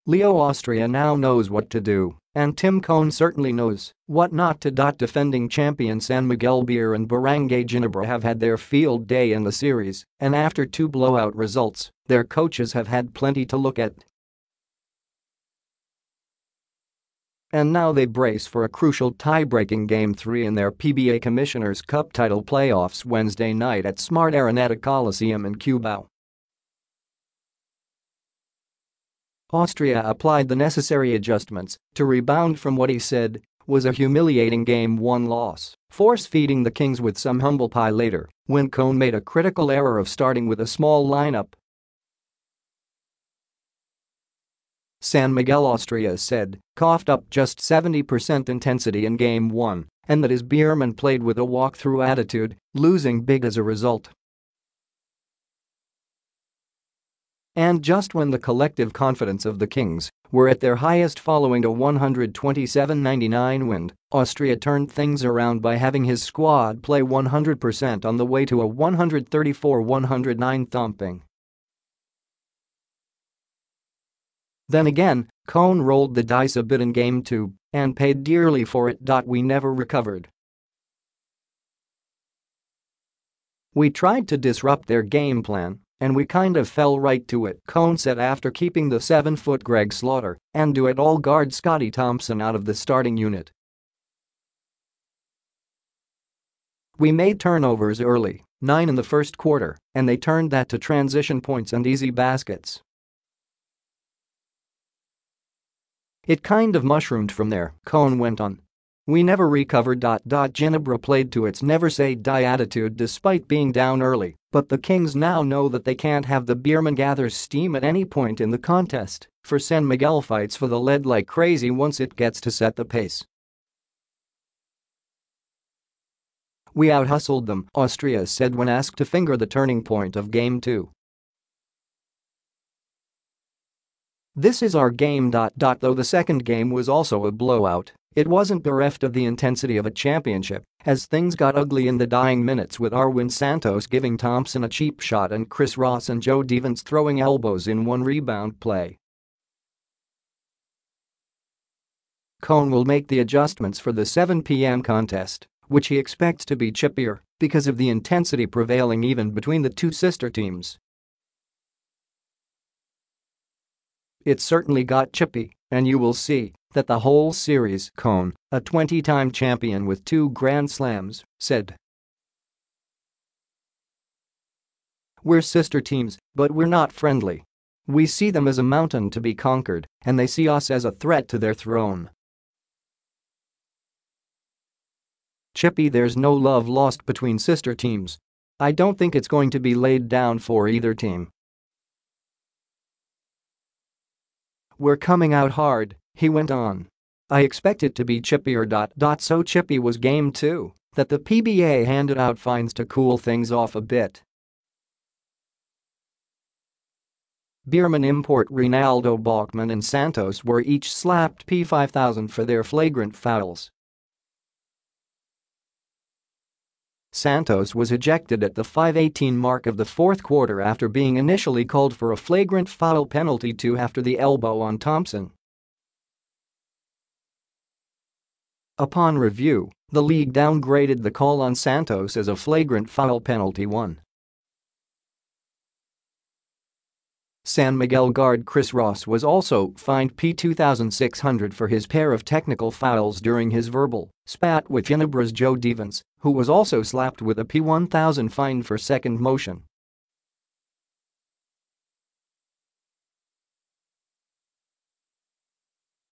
Leo Austria now knows what to do, and Tim Cohn certainly knows what not to. Defending champion San Miguel Beer and Barangay Ginebra have had their field day in the series, and after 2 blowout results, their coaches have had plenty to look at. And now they brace for a crucial tie-breaking Game 3 in their PBA Commissioner's Cup title playoffs Wednesday night at Smart Araneta Coliseum in Cubao. Austria applied the necessary adjustments to rebound from what he said was a humiliating Game 1 loss, force-feeding the Kings with some humble pie later when Cohn made a critical error of starting with a small lineup. San Miguel Austria said coughed up just 70% intensity in Game 1 and that his Beermen played with a walk-through attitude, losing big as a result. And just when the collective confidence of the Kings were at their highest following a 127-99 win, Austria turned things around by having his squad play 100% on the way to a 134-109 thumping. Then again, Cohn rolled the dice a bit in Game 2 and paid dearly for it. We never recovered. We tried to disrupt their game plan, and we kind of fell right to it, Cohn said after keeping the 7-foot Greg Slaughter and do-it-all guard Scotty Thompson out of the starting unit. We made turnovers early, 9 in the first quarter, and they turned that to transition points and easy baskets. It kind of mushroomed from there, Cohn went on. We never recovered. Ginebra played to its never-say-die attitude despite being down early, but the Kings now know that they can't have the Beermen gather steam at any point in the contest, for San Miguel fights for the lead like crazy once it gets to set the pace. We out-hustled them, Austria said when asked to finger the turning point of Game 2. This is our game. Though the second game was also a blowout, it wasn't bereft of the intensity of a championship as things got ugly in the dying minutes with Arwin Santos giving Thompson a cheap shot and Chris Ross and Joe Devens throwing elbows in one rebound play. Cohn will make the adjustments for the 7 p.m. contest, which he expects to be chippier because of the intensity prevailing even between the two sister teams. It certainly got chippy, and you will see that the whole series, Cohn, a 20-time champion with 2 Grand Slams, said. We're sister teams, but we're not friendly. We see them as a mountain to be conquered, and they see us as a threat to their throne. Chippy, there's no love lost between sister teams. I don't think it's going to be laid down for either team. We're coming out hard, he went on. I expect it to be chippier. So chippy was Game 2 that the PBA handed out fines to cool things off a bit. Beermen import Ronaldo Bachmann and Santos were each slapped P5,000 for their flagrant fouls. Santos was ejected at the 5:18 mark of the fourth quarter after being initially called for a flagrant foul penalty after the elbow on Thompson. Upon review, the league downgraded the call on Santos as a flagrant foul penalty 1. San Miguel guard Chris Ross was also fined P2,600 for his pair of technical fouls during his verbal spat with Ginebra's Joe Devens, who was also slapped with a P1,000 fine for second motion.